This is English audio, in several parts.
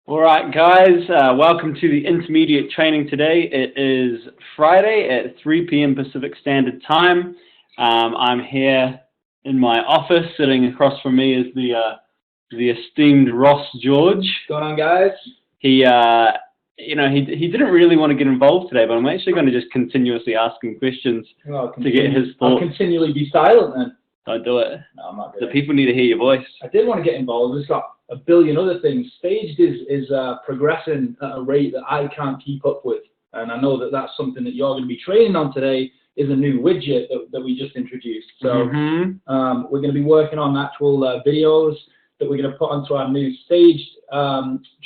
All right, guys, welcome to the intermediate training today. It is Friday at 3 p.m. Pacific Standard Time. I'm here in my office. Sitting across from me is the esteemed Ross George. What's going on, guys? He didn't really want to get involved today, but I'm actually going to just continuously ask him questions to get his thoughts. I'll continually be silent then. Don't do it. No, I'm not The doing it. people need to hear your voice. I did want to get involved. It's got a billion other things. Staged is progressing at a rate that I can't keep up with. And I know that that's something that you're going to be training on today is a new widget that we just introduced. So we're going to be working on actual videos that we're going to put onto our new Staged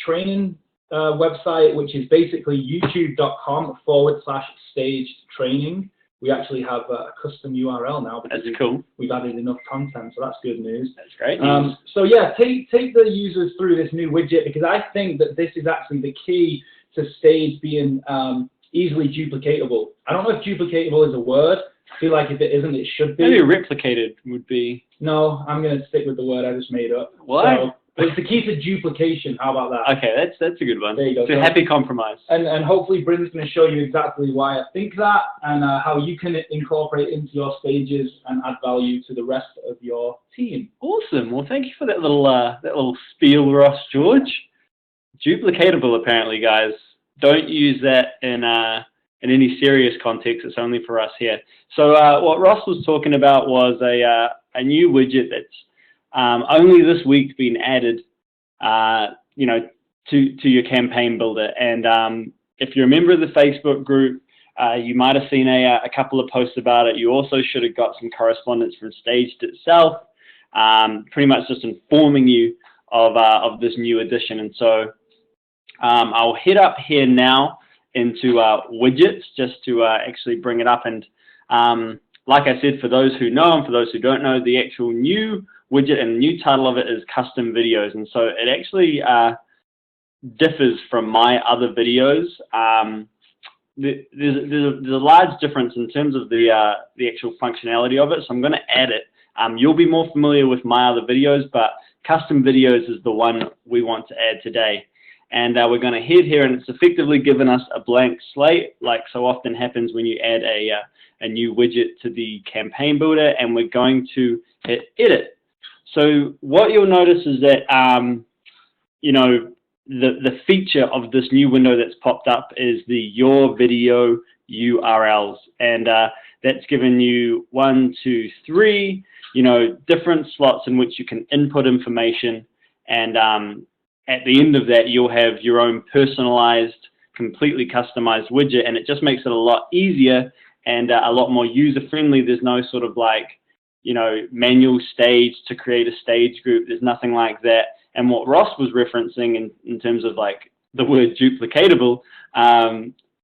training website, which is basically youtube.com/staged training. We actually have a custom URL now because we've added enough content, so that's good news. That's great news. So yeah, take the users through this new widget because I think that this is actually the key to Staged being easily duplicatable. I don't know if duplicatable is a word. I feel like if it isn't, it should be. Maybe replicated would be. No, I'm going to stick with the word I just made up. What? So, it's the key to duplication. How about that? Okay, that's a good one. There you go. It's a happy compromise. And hopefully Bryn's going to show you exactly why I think that and how you can incorporate into your stages and add value to the rest of your team. Awesome. Well, thank you for that little spiel, Ross George. Duplicatable, apparently, guys. Don't use that in any serious context. It's only for us here. So what Ross was talking about was a new widget that's only this week been added, to your campaign builder. And if you're a member of the Facebook group, you might have seen a couple of posts about it. You also should have got some correspondence from Staged itself, pretty much just informing you of this new addition. And so I'll head up here now into widgets just to actually bring it up. And like I said, for those who know and for those who don't know, the actual new widget and the new title of it is custom videos, and so it actually differs from my other videos. There's a large difference in terms of the actual functionality of it, so I'm going to add it. You'll be more familiar with my other videos, but custom videos is the one we want to add today. And we're going to head here, and it's effectively given us a blank slate, like so often happens when you add a new widget to the campaign builder, and we're going to hit edit. So what you'll notice is that, the feature of this new window that's popped up is the Your Video URLs. And that's given you 1, 2, 3, different slots in which you can input information. And at the end of that, you'll have your own personalized, completely customized widget. And it just makes it a lot easier and a lot more user-friendly. There's no sort of manual stage to create a stage group. There's nothing like that. And what Ross was referencing in terms of the word duplicatable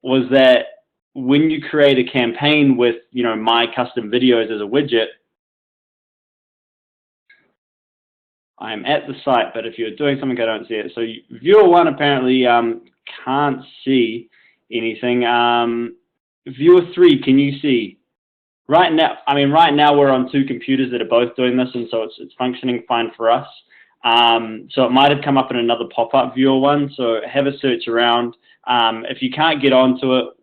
was that when you create a campaign with, my custom videos as a widget, I'm at the site, but if you're doing something, I don't see it. So viewer 1 apparently can't see anything. Viewer 3, can you see? Right now we're on 2 computers that are both doing this, and so it's functioning fine for us. So it might have come up in another pop-up, viewer 1, so have a search around. If you can't get onto it,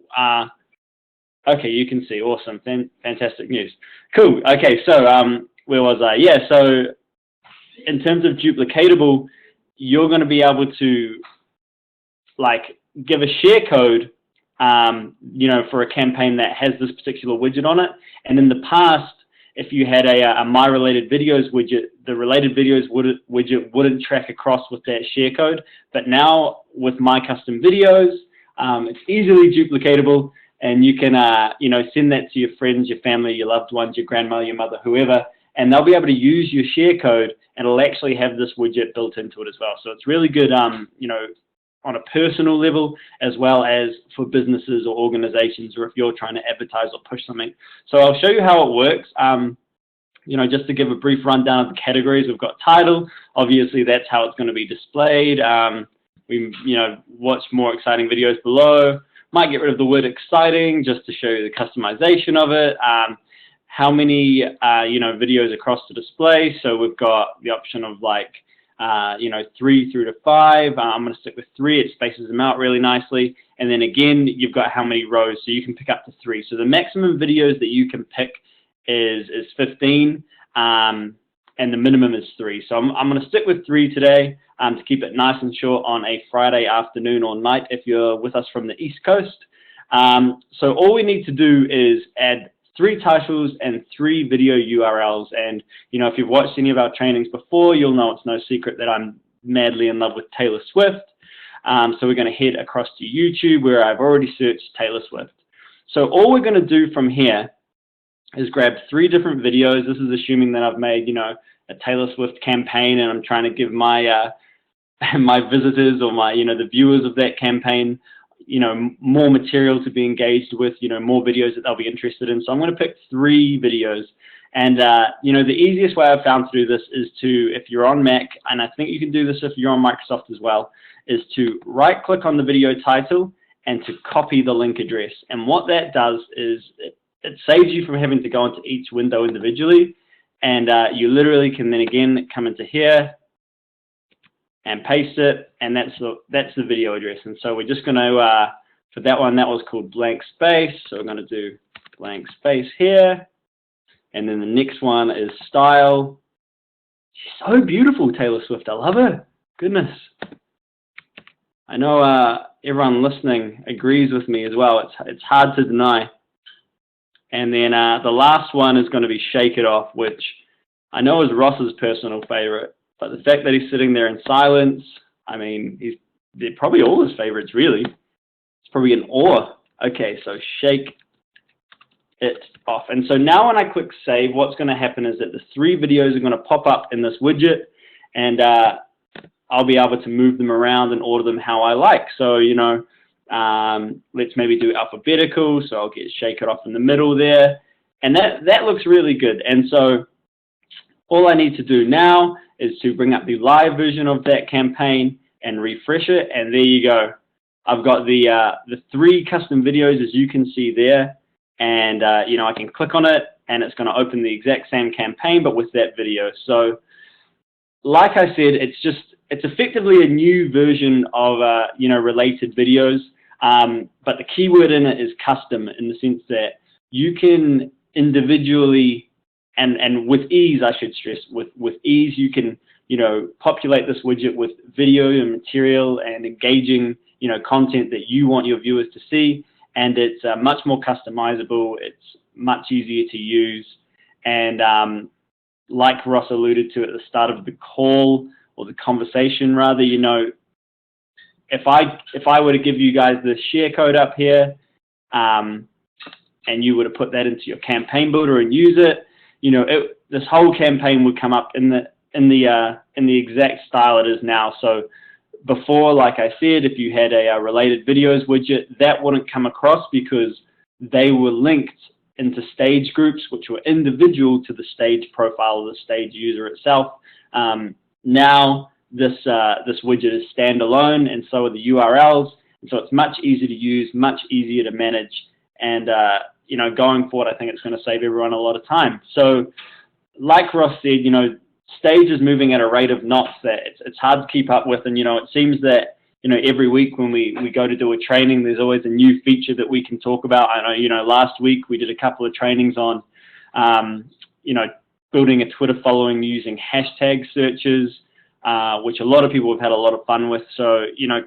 okay, you can see. Awesome. Fantastic news. Cool. Okay, so where was I? Yeah, so in terms of duplicatable, you're going to be able to give a share code for a campaign that has this particular widget on it. And in the past, if you had a My Related Videos widget, the Related Videos widget wouldn't track across with that share code. But now with My Custom Videos, it's easily duplicatable, and you can send that to your friends, your family, your loved ones, your grandma, your mother, whoever, and they'll be able to use your share code, and it'll actually have this widget built into it as well. So it's really good, on a personal level, as well as for businesses or organizations, or if you're trying to advertise or push something. So I'll show you how it works. Just to give a brief rundown of the categories, we've got title. Obviously, that's how it's going to be displayed. We, watch more exciting videos below. Might get rid of the word exciting just to show you the customization of it. How many, videos across the display. So we've got the option of you know, 3 through to 5. I'm going to stick with 3. It spaces them out really nicely. And then again, you've got how many rows, so you can pick up to 3. So the maximum videos that you can pick is 15, and the minimum is 3. So I'm going to stick with 3 today to keep it nice and short on a Friday afternoon or night if you're with us from the East Coast. So all we need to do is add 3 titles and 3 video URLs. And, you know, if you've watched any of our trainings before, you'll know it's no secret that I'm madly in love with Taylor Swift. So we're going to head across to YouTube where I've already searched Taylor Swift. So all we're going to do from here is grab 3 different videos. This is assuming that I've made, you know, a Taylor Swift campaign and I'm trying to give my my visitors or my, you know, the viewers of that campaign, you know, more material to be engaged with, you know, more videos that they'll be interested in. So I'm going to pick 3 videos. And, you know, the easiest way I've found to do this is to, if you're on Mac, and I think you can do this if you're on Microsoft as well, is to right-click on the video title and to copy the link address. And what that does is it saves you from having to go into each window individually. And you literally can then again come into here and paste it, and that's the video address. And so we're just going to, for that one, that was called blank space. So we're going to do blank space here. And then the next one is style. She's so beautiful, Taylor Swift. I love her. Goodness. I know everyone listening agrees with me as well. It's hard to deny. And then the last one is going to be Shake It Off, which I know is Ross's personal favorite. But the fact that he's sitting there in silence, I mean, they're probably all his favorites, really. It's probably in awe. Okay, so Shake It Off. And so now when I click save, what's going to happen is that the 3 videos are going to pop up in this widget, and I'll be able to move them around and order them how I like. So, you know, let's maybe do alphabetical. So I'll get Shake It Off in the middle there. And that looks really good. And so all I need to do now is to bring up the live version of that campaign and refresh it. And there you go. I've got the 3 custom videos, as you can see there. And, you know, I can click on it and it's going to open the exact same campaign, but with that video. So like I said, it's effectively a new version of, you know, related videos. But the keyword in it is custom, in the sense that you can individually and with ease, I should stress, with ease, you can, you know, populate this widget with video and material and engaging, you know, content that you want your viewers to see. And it's much more customizable. It's much easier to use. And like Ross alluded to at the start of the call, or the conversation rather, you know, if I were to give you guys the share code up here, and you were to put that into your campaign builder and use it, you know, this whole campaign would come up in the exact style it is now. So before, like I said, if you had a related videos widget, that wouldn't come across because they were linked into stage groups, which were individual to the stage profile of the stage user itself. Now this widget is standalone, and so are the URLs, and so it's much easier to use, much easier to manage, and you know, going forward, I think it's going to save everyone a lot of time. So, like Ross said, you know, stage is moving at a rate of knots that it's hard to keep up with, and you know, it seems that, you know, every week when we go to do a training, there's always a new feature that we can talk about. I know, you know, last week we did a couple of trainings on, you know, building a Twitter following using hashtag searches, which a lot of people have had a lot of fun with. So, you know,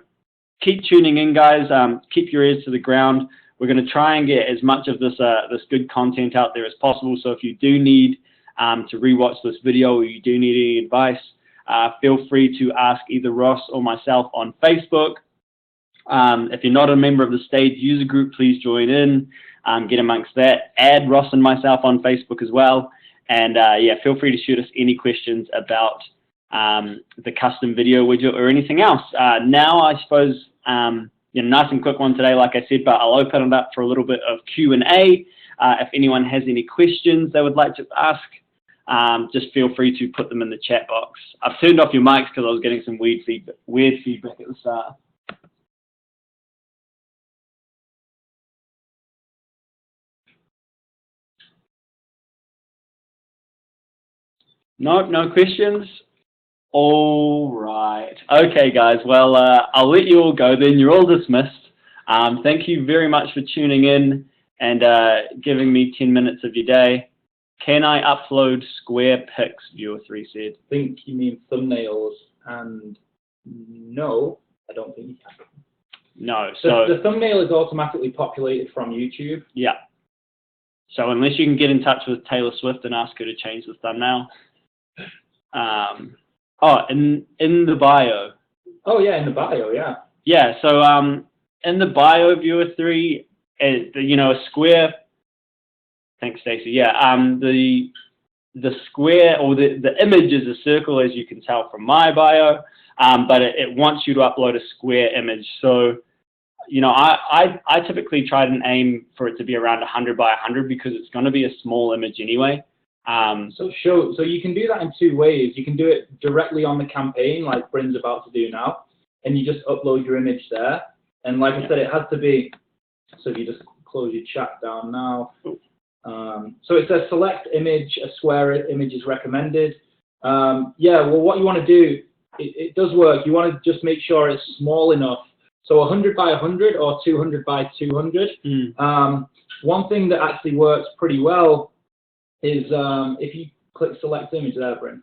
keep tuning in, guys. Keep your ears to the ground. We're going to try and get as much of this good content out there as possible. So if you do need to rewatch this video, or you do need any advice, feel free to ask either Ross or myself on Facebook. If you're not a member of the Stage user group, please join in, get amongst that. Add Ross and myself on Facebook as well. And yeah, feel free to shoot us any questions about the custom video widget or anything else. Now, I suppose, you know, nice and quick one today, like I said, but I'll open it up for a little bit of Q&A. If anyone has any questions they would like to ask, just feel free to put them in the chat box. I've turned off your mics because I was getting some weird feedback at the start. Nope, no questions. All right. Okay, guys. Well, I'll let you all go then. You're all dismissed. Thank you very much for tuning in and giving me 10 minutes of your day. Can I upload square pics, viewer 3 said? I think you mean thumbnails, and no, I don't think you can. No. So the thumbnail is automatically populated from YouTube. Yeah. So unless you can get in touch with Taylor Swift and ask her to change the thumbnail. In the bio. Oh yeah, in the bio, yeah. Yeah. So in the bio, viewer 3, a square. Thanks, Stacey. Yeah. The square or the image is a circle, as you can tell from my bio. But it wants you to upload a square image. So, I typically try and aim for it to be around 100 by 100 because it's going to be a small image anyway. So you can do that in 2 ways. You can do it directly on the campaign, like Bryn's about to do now, and you just upload your image there. And like I said, it has to be. So if you just close your chat down now. So it says select image, a square image is recommended. Well, what you want to do, it does work. You want to just make sure it's small enough. So 100 by 100 or 200 by 200. One thing that actually works pretty well is if you click select image there, Bryn.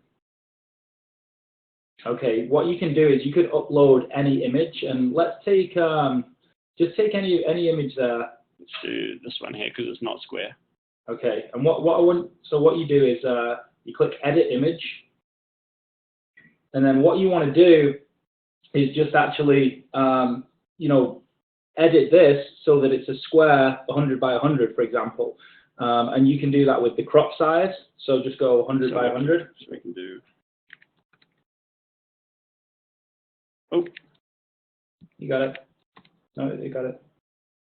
Okay, what you can do is you could upload any image, and let's take just take any image there. Let's do this one here because it's not square. Okay, and what you do is you click edit image, and then what you want to do is just actually edit this so that it's a square 100 by 100, for example, and you can do that with the crop size. So just go 100 by 100. So we can do. Oh, you got it. No, you got it.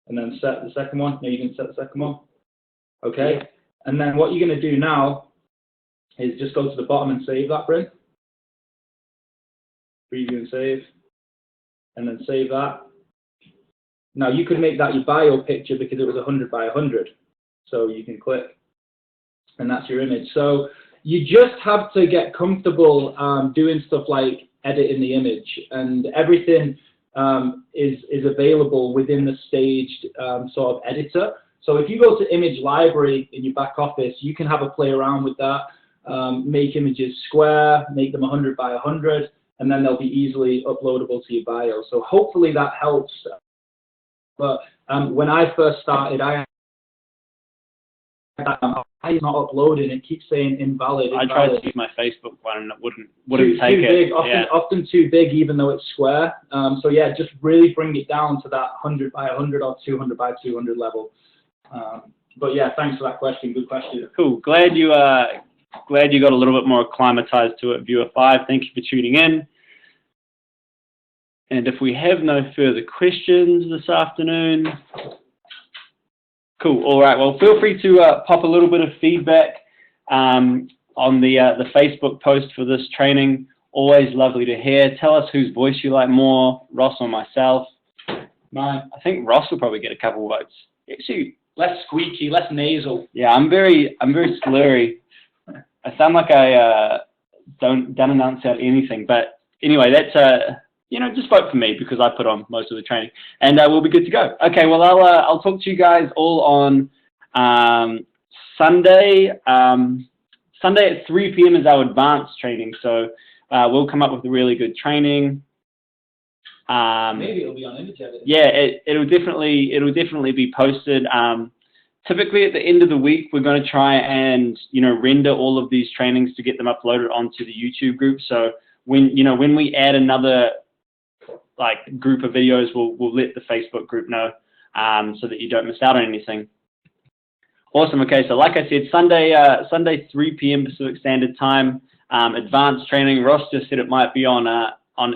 And then set the second one. No, you can set the second one. Okay, yeah. And then what you're going to do now is just go to the bottom and save that, Bryn. Preview and save, and then save that. Now you could make that your bio picture because it was 100 by 100. So you can click, and that's your image. So you just have to get comfortable doing stuff like editing the image, and everything is available within the staged sort of editor. So if you go to Image Library in your back office, you can have a play around with that, make images square, make them 100 by 100, and then they'll be easily uploadable to your bio. So hopefully that helps. But when I first started, it's not uploading. It keeps saying invalid. I tried to use my Facebook one and it wouldn't take too it. Big, often too big, even though it's square. So yeah, just really bring it down to that 100 by 100 or 200 by 200 level. But yeah, thanks for that question. Good question. Cool. Glad you got a little bit more acclimatized to it, viewer 5. Thank you for tuning in. And if we have no further questions this afternoon. Cool. All right. Well, feel free to pop a little bit of feedback on the Facebook post for this training. Always lovely to hear. Tell us whose voice you like more, Ross or myself. Mine. I think Ross will probably get a couple of votes. Actually, less squeaky, less nasal. Yeah, I'm very slurry. I sound like I don't announce out anything. But anyway, that's just vote for me because I put on most of the training, and we'll be good to go. Okay, well, I'll talk to you guys all on Sunday. Sunday at 3 p.m. is our advanced training, so we'll come up with a really good training. Maybe it'll be on Image Editor. Yeah, it'll definitely be posted. Typically at the end of the week, we're going to try and render all of these trainings to get them uploaded onto the YouTube group. So when we add another group of videos, we'll let the Facebook group know so that you don't miss out on anything. Awesome. Okay, so like I said, Sunday 3 p.m. Pacific Standard Time, advanced training. Ross just said it might be on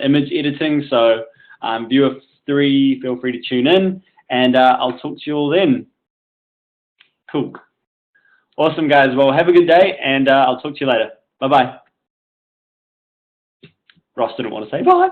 image editing, so viewer 3, feel free to tune in, and I'll talk to you all then. Cool. Awesome, guys. Well, have a good day, and I'll talk to you later. Bye-bye. Ross didn't want to say bye.